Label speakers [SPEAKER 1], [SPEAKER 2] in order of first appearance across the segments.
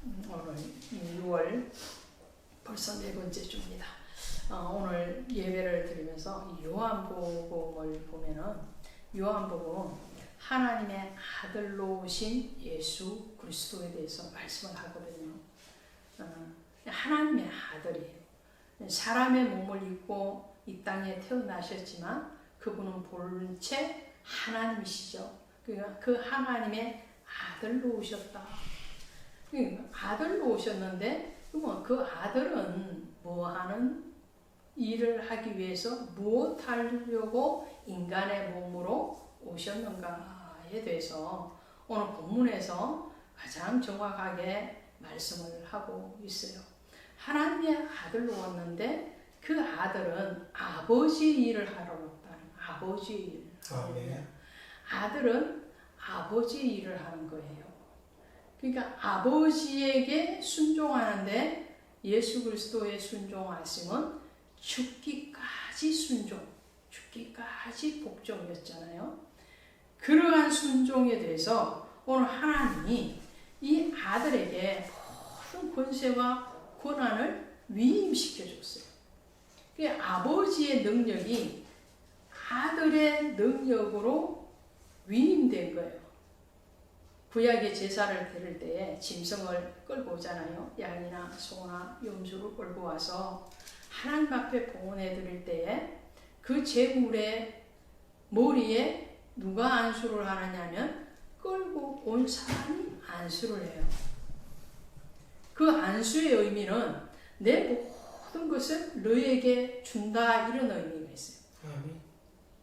[SPEAKER 1] 오늘 6월 벌써 4번째 주입니다. 오늘 예배를 드리면서 요한복음을 보면은 요한복음 하나님의 아들로 오신 예수 그리스도에 대해서 말씀을 하거든요. 하나님의 아들이에요. 사람의 몸을 입고 이 땅에 태어나셨지만 그분은 본체 하나님이시죠. 그 하나님의 아들로 오셨다. 아들로 오셨는데 그 아들은 뭐하는 일을 하기 위해서 무엇하려고 인간의 몸으로 오셨는가에 대해서 오늘 본문에서 가장 정확하게 말씀을 하고 있어요. 하나님의 아들로 왔는데 그 아들은 아버지 일을 하러 왔다. 아버지 일. 아들은 아버지 일을 하는 거예요. 그러니까 아버지에게 순종하는데 예수 그리스도의 순종하심은 죽기까지 순종, 죽기까지 복종이었잖아요. 그러한 순종에 대해서 오늘 하나님이 이 아들에게 모든 권세와 권한을 위임시켜 줬어요. 그 아버지의 능력이 아들의 능력으로 위임된 거예요. 구약의 제사를 드릴 때에 짐승을 끌고 오잖아요. 양이나 소나 염소를 끌고 와서 하나님 앞에 봉헌해 드릴 때에 그 제물의 머리에 누가 안수를 하느냐면 끌고 온 사람이 안수를 해요. 그 안수의 의미는 내 모든 것을 너에게 준다, 이런 의미가 있어요.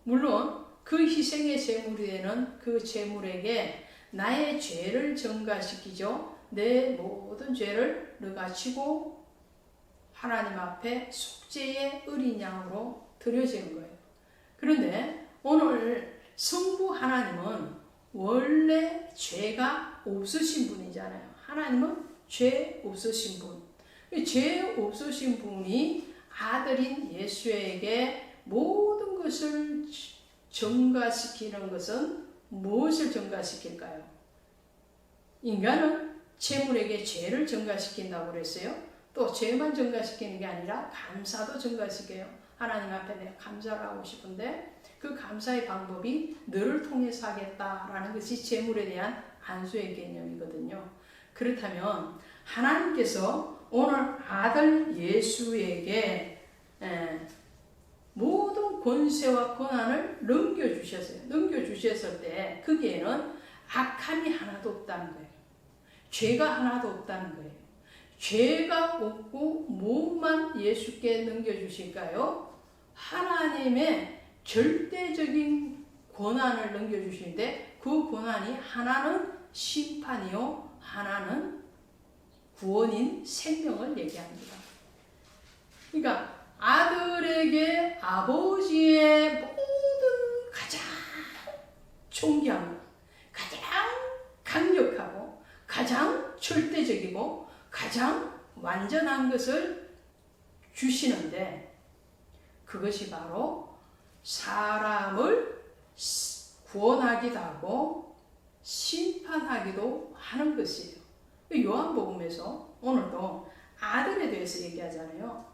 [SPEAKER 1] 물론 그 희생의 제물이 되는 그 제물에게 나의 죄를 전가시키죠. 내 모든 죄를 너가 지고 하나님 앞에 속죄의 어린 양으로 드려지는 거예요. 그런데 오늘 성부 하나님은 원래 죄가 없으신 분이잖아요. 하나님은 죄 없으신 분. 죄 없으신 분이 아들인 예수에게 모든 것을 전가시키는 것은 무엇을 전가시킬까요? 인간은 재물에게 죄를 전가시킨다고 그랬어요. 또 죄만 전가시키는 게 아니라 감사도 전가시켜요. 하나님 앞에 내가 감사를 하고 싶은데 그 감사의 방법이 너를 통해서 하겠다라는 것이 재물에 대한 안수의 개념이거든요. 그렇다면 하나님께서 오늘 아들 예수에게 모든 권세와 권한을 넘겨주셨어요. 넘겨주셨을 때 거기에는 악함이 하나도 없다는 거예요. 죄가 하나도 없다는 거예요. 죄가 없고 무엇만 예수께 넘겨주실까요? 하나님의 절대적인 권한을 넘겨주시는데 그 권한이 하나는 심판이요, 하나는 구원인 생명을 얘기합니다. 그러니까 아들에게 아버지의 모든 가장 존귀하고 가장 강력하고 가장 절대적이고 가장 완전한 것을 주시는데 그것이 바로 사람을 구원하기도 하고 심판하기도 하는 것이에요. 요한복음에서 오늘도 아들에 대해서 얘기하잖아요.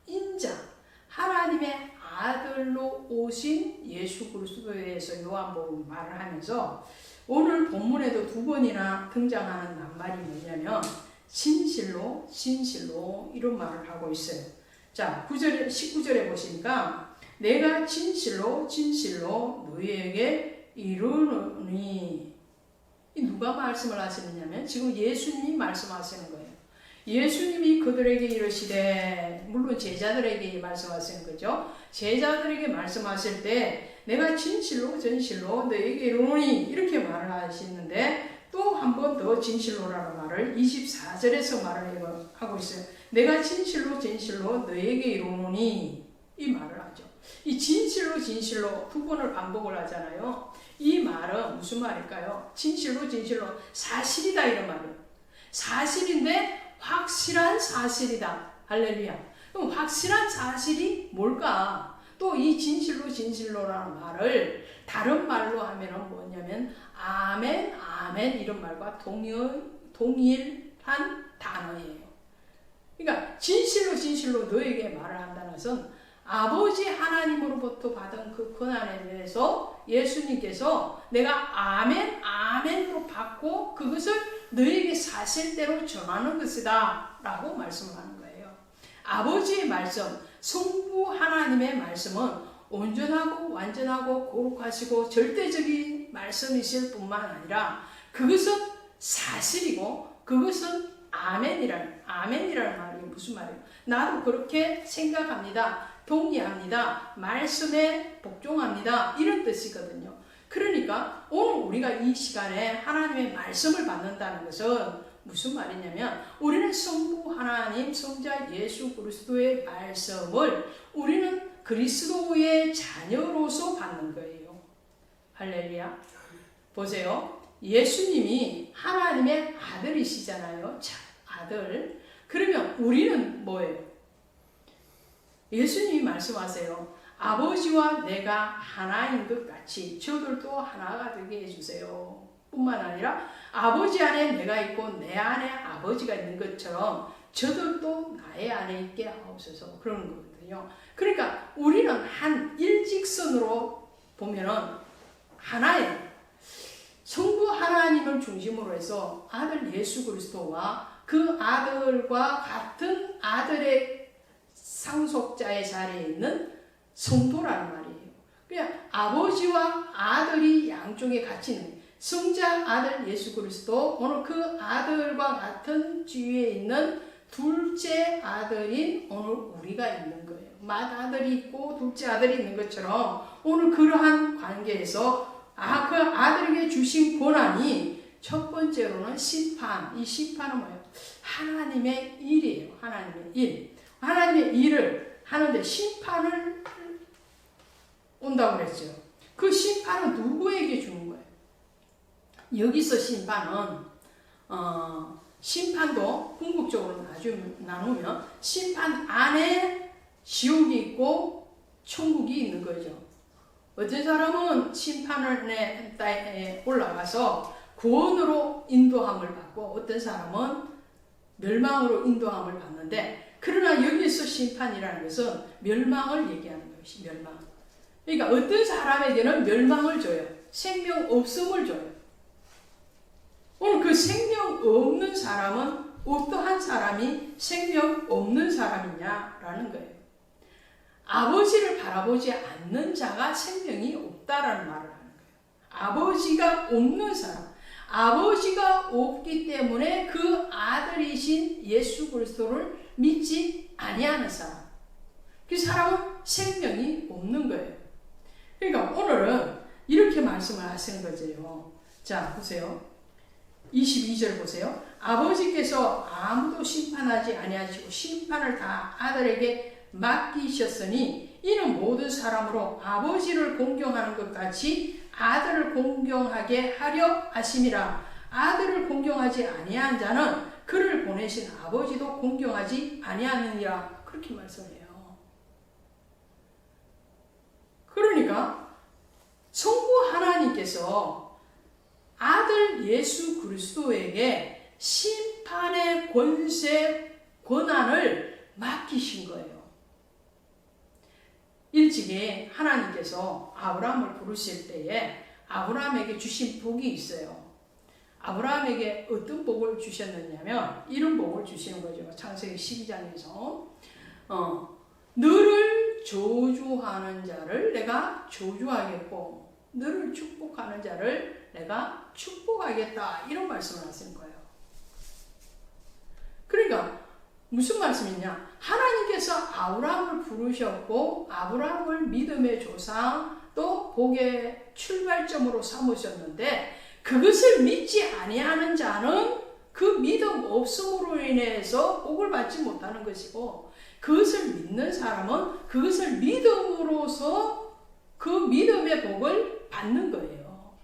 [SPEAKER 1] 인자, 하나님의 아들로 오신 예수 그리스도에 대해서 요한복음 말을 하면서 오늘 본문에도 2번이나 등장하는 낱말이 뭐냐면 진실로 진실로 이런 말을 하고 있어요. 자, 19절에 보시니까 내가 진실로 진실로 너희에게 이르노니, 누가 말씀을 하시느냐면 지금 예수님이 말씀하시는 거예요. 예수님이 그들에게 이르시되, 물론 제자들에게 말씀하시는 거죠. 제자들에게 말씀하실 때 내가 진실로 진실로 너에게 이르노니 이렇게 말을 하시는데 또 한 번 더 진실로라는 말을 24절에서 말을 하고 있어요. 내가 진실로 진실로 너에게 이르노니 이 말을 하죠. 이 진실로 진실로 2번을 반복을 하잖아요. 이 말은 무슨 말일까요? 진실로 진실로 사실이다, 이런 말이에요. 사실인데 확실한 사실이다. 할렐루야. 그럼 확실한 사실이 뭘까? 또 이 진실로 진실로라는 말을 다른 말로 하면은 뭐냐면 아멘 아멘 이런 말과 동일하게 한 단어예요. 그러니까 진실로 진실로 너에게 말을 한다는 것은 아버지 하나님으로부터 받은 그 권한에 대해서 예수님께서 내가 아멘 아멘으로 받고 그것을 너에게 사실대로 전하는 것이다 라고 말씀을 하는 거예요. 아버지의 말씀, 성부 하나님의 말씀은 온전하고 완전하고 거룩하시고 절대적인 말씀이실 뿐만 아니라 그것은 사실이고 그것은 아멘이라는 말이 무슨 말이에요? 나도 그렇게 생각합니다. 동의합니다. 말씀에 복종합니다. 이런 뜻이거든요. 그러니까 오늘 우리가 이 시간에 하나님의 말씀을 받는다는 것은 무슨 말이냐면 우리는 성부 하나님, 성자 예수 그리스도의 말씀을 우리는 그리스도의 자녀로서 받는 거예요. 할렐루야. 보세요. 예수님이 하나님의 아들이시잖아요. 아들. 그러면 우리는 뭐예요? 예수님이 말씀하세요. 아버지와 내가 하나인 것 같이 저들도 하나가 되게 해주세요. 뿐만 아니라 아버지 안에 내가 있고 내 안에 아버지가 있는 것처럼 저들도 나의 안에 있게 하옵소서. 그런 거거든요. 그러니까 우리는 한 일직선으로 보면은 하나예요. 성부 하나님을 중심으로 해서 아들 예수 그리스도와 그 아들과 같은 아들의 상속자의 자리에 있는 성도라는 말이에요. 그냥 아버지와 아들이 양쪽에 같이 있는 성자 아들 예수 그리스도, 오늘 그 아들과 같은 지위에 있는 둘째 아들인 오늘 우리가 있는 거예요. 맏아들이 있고 둘째 아들이 있는 것처럼 오늘 그러한 관계에서 그 아들에게 주신 권한이 첫 번째로는 심판. 이 심판은 뭐예요? 하나님의 일이에요. 하나님의 일. 하나님의 일을 하는데 심판을 온다고 그랬죠. 그 심판은 누구에게 주는 거예요? 여기서 심판은 심판도 궁극적으로 나누면 심판 안에 지옥이 있고 천국이 있는 거죠. 어떤 사람은 심판에 올라가서 구원으로 인도함을 받고 어떤 사람은 멸망으로 인도함을 받는데, 그러나 여기서 심판이라는 것은 멸망을 얘기하는 것이 멸망. 그러니까 어떤 사람에게는 멸망을 줘요. 생명 없음을 줘요. 오늘 그 생명 없는 사람은 어떠한 사람이 생명 없는 사람이냐라는 거예요. 아버지를 바라보지 않는 자가 생명이 없다라는 말을 하는 거예요. 아버지가 없는 사람, 아버지가 없기 때문에 그 아들이신 예수 그리스도를 믿지 아니하는 사람, 그 사람은 생명이 없는 거예요. 그러니까 오늘은 이렇게 말씀을 하시는 거죠. 자, 보세요. 22절 보세요. 아버지께서 아무도 심판하지 아니하시고 심판을 다 아들에게 맡기셨으니 이는 모든 사람으로 아버지를 공경하는 것 같이 아들을 공경하게 하려 하심이라. 아들을 공경하지 아니한 자는 그를 보내신 아버지도 공경하지 아니하느니라. 그렇게 말씀해요. 그러니까 성부 하나님께서 아들 예수 그리스도에게 심판의 권한을 맡기신 거예요. 일찍이 하나님께서 아브라함을 부르실 때에 아브라함에게 주신 복이 있어요. 아브라함에게 어떤 복을 주셨느냐면 이런 복을 주시는 거죠. 창세기 12장에서 너를 저주하는 자를 내가 저주하겠고 너를 축복하는 자를 내가 축복하겠다, 이런 말씀을 하시는 거예요. 그러니까 무슨 말씀이냐? 하나님께서 아브라함을 부르셨고 아브라함을 믿음의 조상 또 복의 출발점으로 삼으셨는데, 그것을 믿지 아니하는 자는 그 믿음 없음으로 인해서 복을 받지 못하는 것이고, 그것을 믿는 사람은 그것을 믿음으로서 그 믿음의 복을 받는 거예요.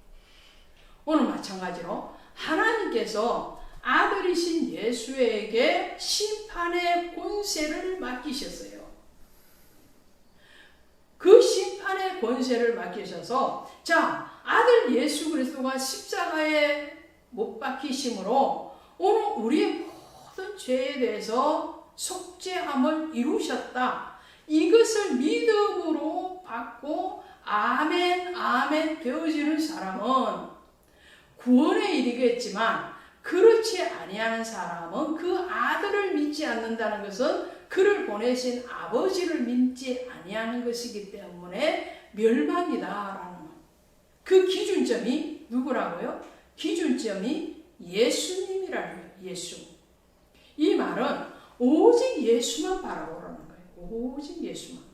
[SPEAKER 1] 오늘 마찬가지로 하나님께서 아들이신 예수에게 심판의 권세를 맡기셨어요. 그 심판의 권세를 맡기셔서, 자, 아들 예수 그리스도가 십자가에 못 박히심으로 오늘 우리의 죄에 대해서 속죄함을 이루셨다. 이것을 믿음으로 받고 아멘 아멘 되어지는 사람은 구원에 이르겠지만, 그렇지 아니하는 사람은 그 아들을 믿지 않는다는 것은 그를 보내신 아버지를 믿지 아니하는 것이기 때문에 멸망이다라는 그 기준점이 누구라고요? 기준점이 예수님이라는 거예요. 예수. 이 말은 오직 예수만 바라보라는 거예요. 오직 예수만.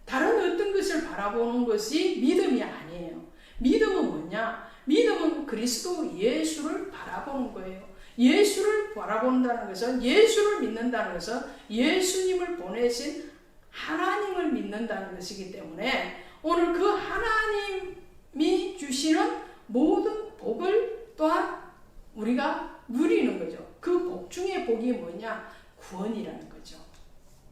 [SPEAKER 1] 다른 어떤 것을 바라보는 것이 믿음이 아니에요. 믿음은 뭐냐? 믿음은 그리스도 예수를 바라보는 거예요. 예수를 바라본다는 것은, 예수를 믿는다는 것은 예수님을 보내신 하나님을 믿는다는 것이기 때문에 오늘 그 하나님이 주시는 모든 복을 또한 우리가 누리는 거죠. 그 복 중의 복이 뭐냐? 구원이라는 거죠.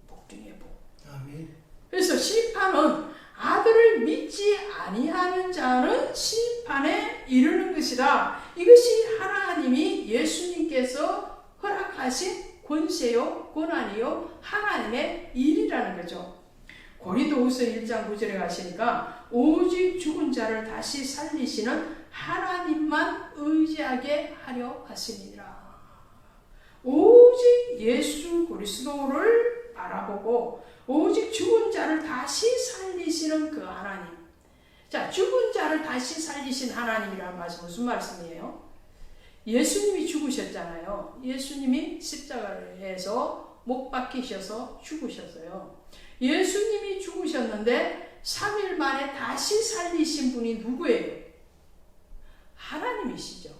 [SPEAKER 1] 복 중의 복.
[SPEAKER 2] 아멘.
[SPEAKER 1] 그래서 심판은 아들을 믿지 아니하는 자는 심판에 이르는 것이다. 이것이 하나님이 예수님께서 허락하신 권세요, 권한이요, 하나님의 일이라는 거죠. 고린도후서 1장 9절에 가시니까 오직 죽은 자를 다시 살리시는 하나님만 의지하게 하려 하시니라. 오직 예수 그리스도를 바라보고 오직 죽은 자를 다시 살리시는 그 하나님. 자, 죽은 자를 다시 살리신 하나님이라는 말씀 무슨 말씀이에요? 예수님이 죽으셨잖아요. 예수님이 십자가에서 못 박히셔서 죽으셨어요. 예수님이 죽으셨는데 3일 만에 다시 살리신 분이 누구예요? 하나님이시죠.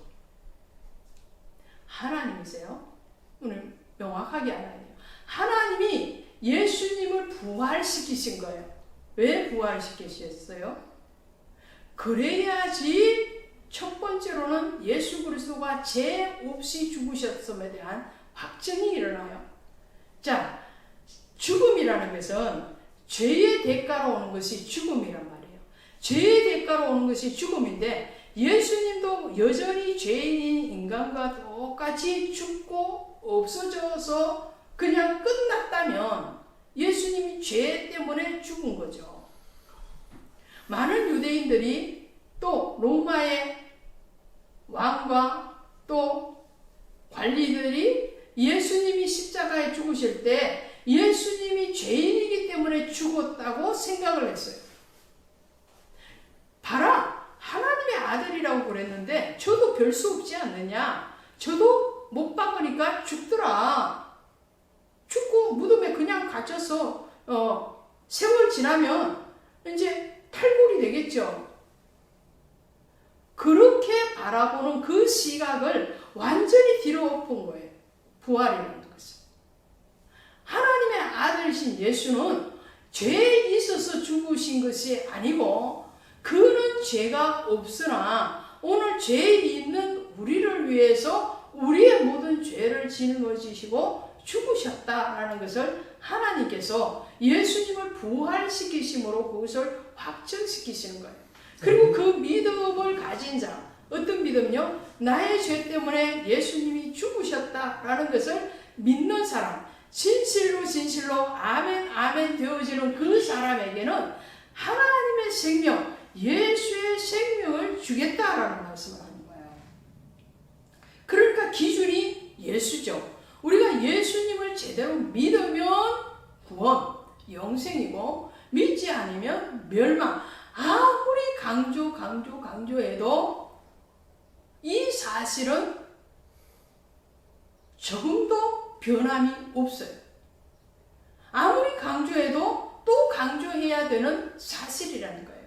[SPEAKER 1] 하나님이세요. 오늘 명확하게 알아야 돼요. 하나님이 예수님을 부활시키신 거예요. 왜 부활시키셨어요? 그래야지 첫 번째로는 예수 그리스도가 죄 없이 죽으셨음에 대한 확증이 일어나요. 자, 죽음이라는 것은 죄의 대가로 오는 것이 죽음이란 말이에요. 죄의 대가로 오는 것이 죽음인데 예수님도 여전히 죄인인 인간과 똑같이 죽고 없어져서 그냥 끝났다면 예수님이 죄 때문에 죽은 거죠. 많은 유대인들이 또 로마의 왕과 또 관리들이 예수님이 십자가에 죽으실 때 예수님이 죄인이기 때문에 죽었다고 생각을 했어요. 봐라, 하나님의 아들이라고 그랬는데 저도 별 수 없지 않느냐. 저도 못 박으니까 죽더라. 죽고 무덤에 그냥 갇혀서 세월 지나면 이제 탈골이 되겠죠. 그렇게 바라보는 그 시각을 완전히 뒤로 엎은 거예요. 부활이라는 것은. 하나님의 아들이신 예수는 죄에 있어서 죽으신 것이 아니고 그는 죄가 없으나 오늘 죄에 있는 우리를 위해서 우리의 모든 죄를 짊어지시고 죽으셨다라는 것을 하나님께서 예수님을 부활시키심으로 그것을 확증시키시는 거예요. 그리고 그 믿음을 가진 자, 어떤 믿음요? 나의 죄 때문에 예수님이 죽으셨다라는 것을 믿는 사람, 진실로 진실로 아멘 아멘 되어지는 그 사람에게는 하나님의 생명, 예수의 생명을 주겠다라는 말씀을 하는 거예요. 그러니까 기준이 예수죠. 우리가 예수님을 제대로 믿으면 구원, 영생이고 믿지 않으면 멸망. 아무리 강조해도 이 사실은 조금도 변함이 없어요. 아무리 강조해도 또 강조해야 되는 사실이라는 거예요.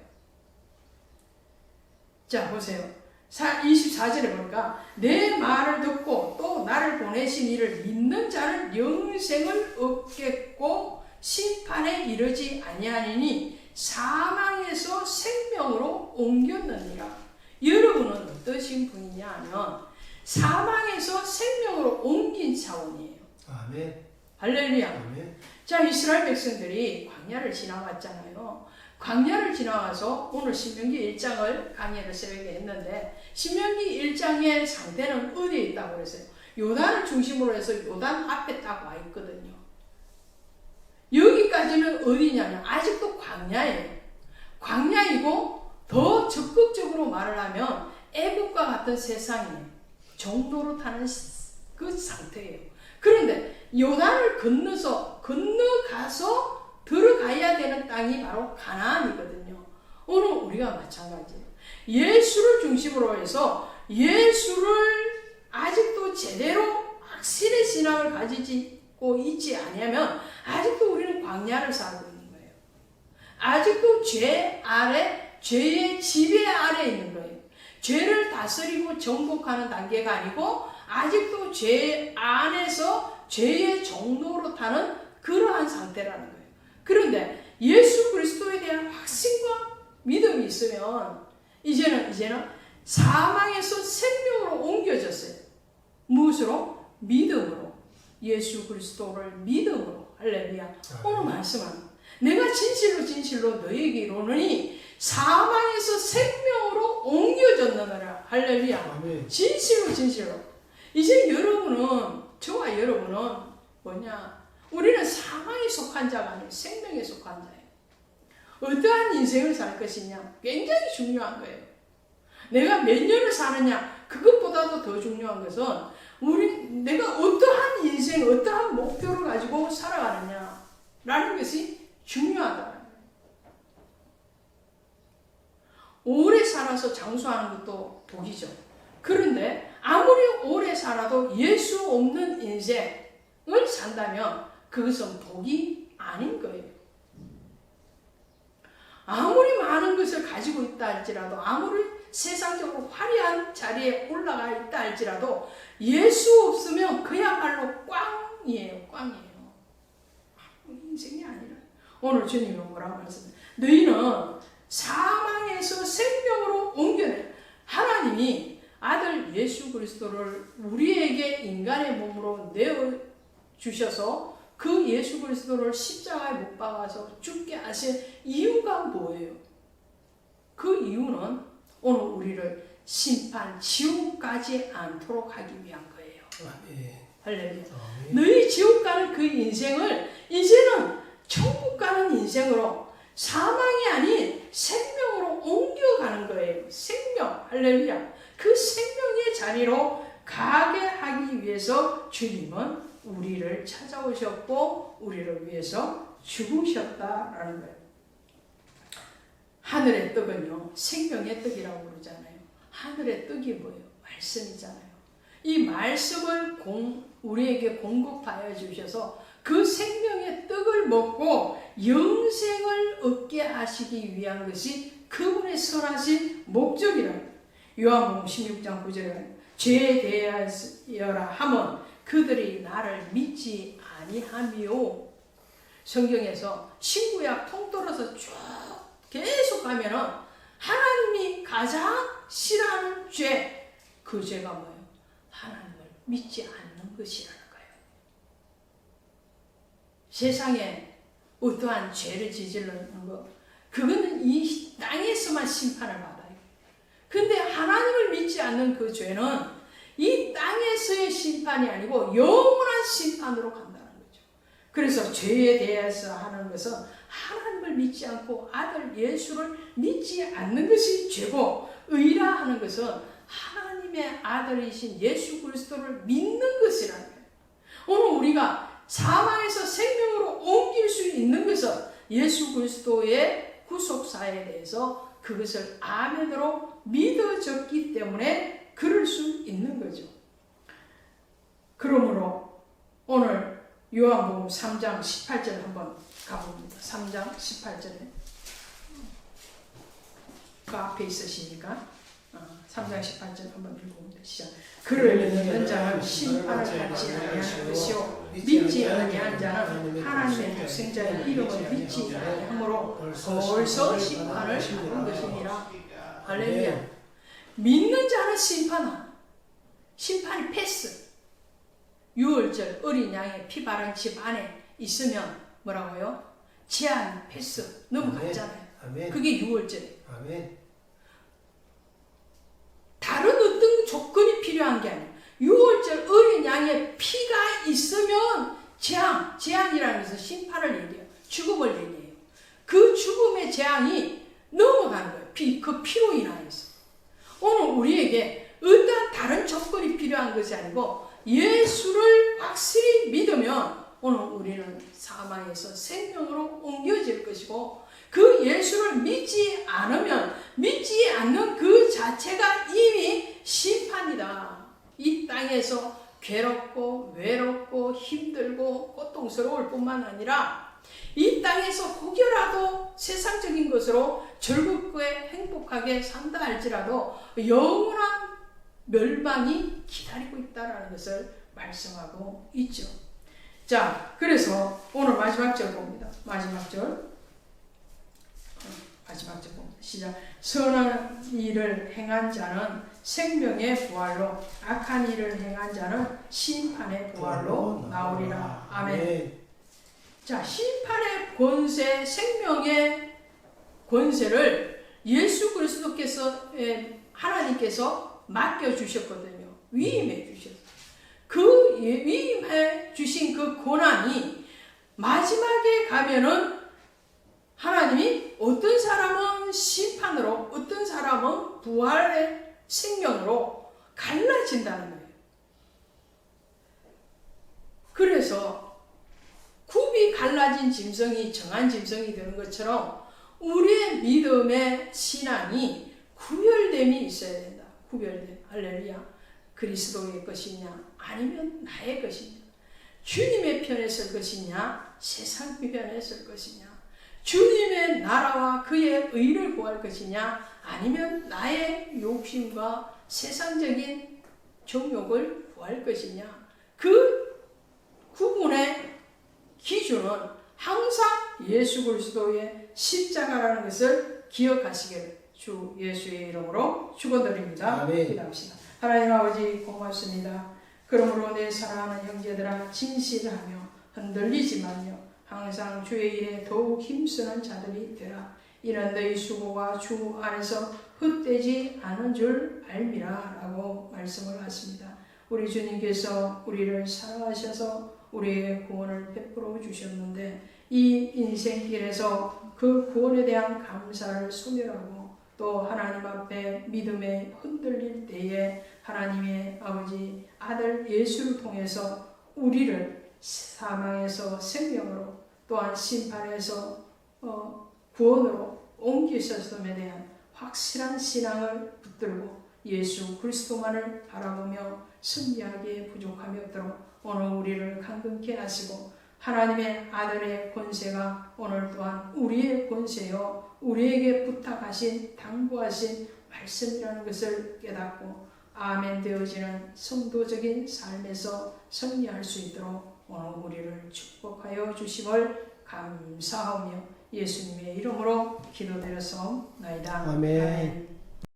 [SPEAKER 1] 자, 보세요. 24절에 보니까 내 말을 듣고 또 나를 보내신 이를 믿는 자는 영생을 얻겠고 심판에 이르지 아니하니니 사망에서 생명으로 옮겼느니라. 여러분은 어떠신 분이냐 하면 사망에서 생명으로 옮긴 차원이에요.
[SPEAKER 2] 아멘.
[SPEAKER 1] 할렐루야.
[SPEAKER 2] 아멘.
[SPEAKER 1] 자, 이스라엘 백성들이 광야를 지나갔잖아요. 광야를 지나가서 오늘 신명기 1장을 강의를 새벽에 했는데 신명기 1장의 상태는 어디에 있다고 그랬어요? 요단을 중심으로 해서 요단 앞에 딱 와 있거든요. 여기까지는 어디냐면 아직도 광야예요. 광야이고 더 적극적으로 말을 하면 애국과 같은 세상이에요. 정도로 타는 그 상태예요. 그런데 요단을 건너가서 들어가야 되는 땅이 바로 가나안이거든요. 오늘 우리가 마찬가지예요. 예수를 중심으로 해서 예수를 아직도 제대로 확실히 신앙을 가지고 있지 않으면 아직도 우리는 광야를 살고 있는 거예요. 아직도 죄 아래, 죄의 지배 아래 있는 거예요. 죄를 다스리고 정복하는 단계가 아니고 아직도 죄 안에서 죄의 종로로 타는 그러한 상태라는 거예요. 그런데 예수 그리스도에 대한 확신과 믿음이 있으면 이제는 사망에서 생명으로 옮겨졌어요. 무엇으로? 믿음으로. 예수 그리스도를 믿음으로. 할렐루야. 오늘 말씀하는 내가 진실로 너희에게 이르노니 사망에서 생명으로 옮겨졌느니라. 할렐루야. 진실로. 이제 저와 여러분은 뭐냐? 우리는 사망에 속한 자가 아니에요. 생명에 속한 자예요. 어떠한 인생을 살 것이냐? 굉장히 중요한 거예요. 내가 몇 년을 사느냐? 그것보다도 더 중요한 것은 내가 어떠한 인생, 어떠한 목표를 가지고 살아가느냐라는 것이 중요하다. 오래 살아서 장수하는 것도 복이죠. 그런데 아무리 오래 살아도 예수 없는 인생을 산다면 그것은 복이 아닌 거예요. 아무리 많은 것을 가지고 있다 할지라도, 아무리 세상적으로 화려한 자리에 올라가 있다 할지라도 예수 없으면 그야말로 꽝이에요. 인생이 아니라. 오늘 주님은 뭐라고 말씀해요? 너희는 사망에서 생명으로 옮겨내. 하나님이 아들 예수 그리스도를 우리에게 인간의 몸으로 내어주셔서 그 예수 그리스도를 십자가에 못 박아서 죽게 하신 이유가 뭐예요? 그 이유는 오늘 우리를 심판, 지옥 가지 않도록 하기 위한 거예요. 할렐루야. 너희 지옥 가는 그 인생을 이제는 천국 가는 인생으로, 사망이 아닌 생명으로 옮겨가는 거예요. 생명. 할렐루야. 그 생명의 자리로 가게 하기 위해서 주님은 우리를 찾아오셨고 우리를 위해서 죽으셨다라는 거예요. 하늘의 떡은요, 생명의 떡이라고 그러잖아요. 하늘의 떡이 뭐예요? 말씀이잖아요. 이 말씀을 우리에게 공급하여 주셔서 그 생명의 떡을 먹고 영생을 얻게 하시기 위한 것이 그분의 선하신 목적이라는 요한복음 16장 9절에 죄에 대하여라 하면 그들이 나를 믿지 아니하며. 성경에서 신구약 통틀어서 쭉 계속 가면은 하나님이 가장 싫어하는 죄, 그 죄가 뭐예요? 하나님을 믿지 않는 것이라는 거예요. 세상에 어떠한 죄를 저지르는 것, 그거는 이 땅에서만 심판을 받아요. 근데 하나님을 믿지 않는 그 죄는 이 땅에서의 심판이 아니고 영원한 심판으로 간다는 거죠. 그래서 죄에 대해서 하는 것은 하나님을 믿지 않고 아들 예수를 믿지 않는 것이 죄고, 의라 하는 것은 하나님의 아들이신 예수 그리스도를 믿는 것이라는 거예요. 오늘 우리가 사망에서 생명으로 옮길 수 있는 것은 예수 그리스도의 구속사에 대해서 그것을 아멘으로 믿어졌기 때문에 그럴 수 있는 거죠. 그러므로 오늘 요한복음 3장 18절 한번 가봅니다. 3장 18절에 그 앞에 있으시니까 3장 18절 한번 읽어봅니다. 시작. 그를 믿는 자는 심판을 받지 아니하는 것이요 믿지 아니한 자는 하나님의 독생자의 이름을 믿지 아니하므로 벌써 심판을 받은 것이니라. 할렐루야. 믿는 자는 심판이 패스. 유월절 어린 양의 피 바른 집 안에 있으면 뭐라고요? 제한 패스 넘어갔잖아요. 아멘. 그게 유월절이에요. 아멘. 다른 어떤 조건이 필요한 게 아니에요. 유월절 어린 양 아니고 예수를 확실히 믿으면 오늘 우리는 사망에서 생명으로 옮겨질 것이고, 그 예수를 믿지 않으면 믿지 않는 그 자체가 이미 심판이다. 이 땅에서 괴롭고 외롭고 힘들고 고통스러울 뿐만 아니라 이 땅에서 혹여라도 세상적인 것으로 즐겁게 행복하게 산다 할지라도 영원한 멸망이 기다리고 있다는 것을 말씀하고 있죠. 자, 그래서 오늘 마지막 절 봅니다. 마지막 절 봅니다. 시작. 선한 일을 행한 자는 생명의 부활로, 악한 일을 행한 자는 심판의 부활로 나오리라. 아멘. 자, 심판의 권세, 생명의 권세를 예수 그리스도께서, 하나님께서 맡겨주셨거든요. 위임해 주셨어요. 그 위임해 주신 그 고난이 마지막에 가면은 하나님이 어떤 사람은 심판으로, 어떤 사람은 부활의 생명으로 갈라진다는 거예요. 그래서 굽이 갈라진 짐승이 정한 짐승이 되는 것처럼 우리의 믿음의 신앙이 구별됨이 있어야 된다. 구별됨. 할렐루야. 그리스도의 것이냐 아니면 나의 것이냐, 주님의 편에 설 것이냐 세상 편에 설 것이냐, 주님의 나라와 그의 의를 구할 것이냐 아니면 나의 욕심과 세상적인 정욕을 구할 것이냐, 그 구분의 기준은 항상 예수 그리스도의 십자가라는 것을 기억하시기를 주 예수의 이름으로 축원드립니다. 기도합시다. 하나님 아버지 고맙습니다. 그러므로 내 사랑하는 형제들아, 진실하며 흔들리지 말며 항상 주의 일에 더욱 힘쓰는 자들이 되라. 이는 너희 수고가 주 안에서 헛되지 않은 줄 알미라 라고 말씀을 하십니다. 우리 주님께서 우리를 사랑하셔서 우리의 구원을 베풀어 주셨는데, 이 인생길에서 그 구원에 대한 감사를 소멸하고 또 하나님 앞에 믿음에 흔들릴 때에 하나님의 아버지 아들 예수를 통해서 우리를 사망에서 생명으로 또한 심판에서 구원으로 옮기셨음에 대한 확실한 신앙을 붙들고 예수 그리스도만을 바라보며 승리하기에 부족함이 없도록 오늘 우리를 강건케 하시고, 하나님의 아들의 권세가 오늘 또한 우리의 권세요 우리에게 부탁하신 당부하신 말씀이라는 것을 깨닫고 아멘 되어지는 성도적인 삶에서 승리할 수 있도록 오늘 우리를 축복하여 주심을 감사하며 예수님의 이름으로 기도드렸사옵나이다.
[SPEAKER 2] 아멘.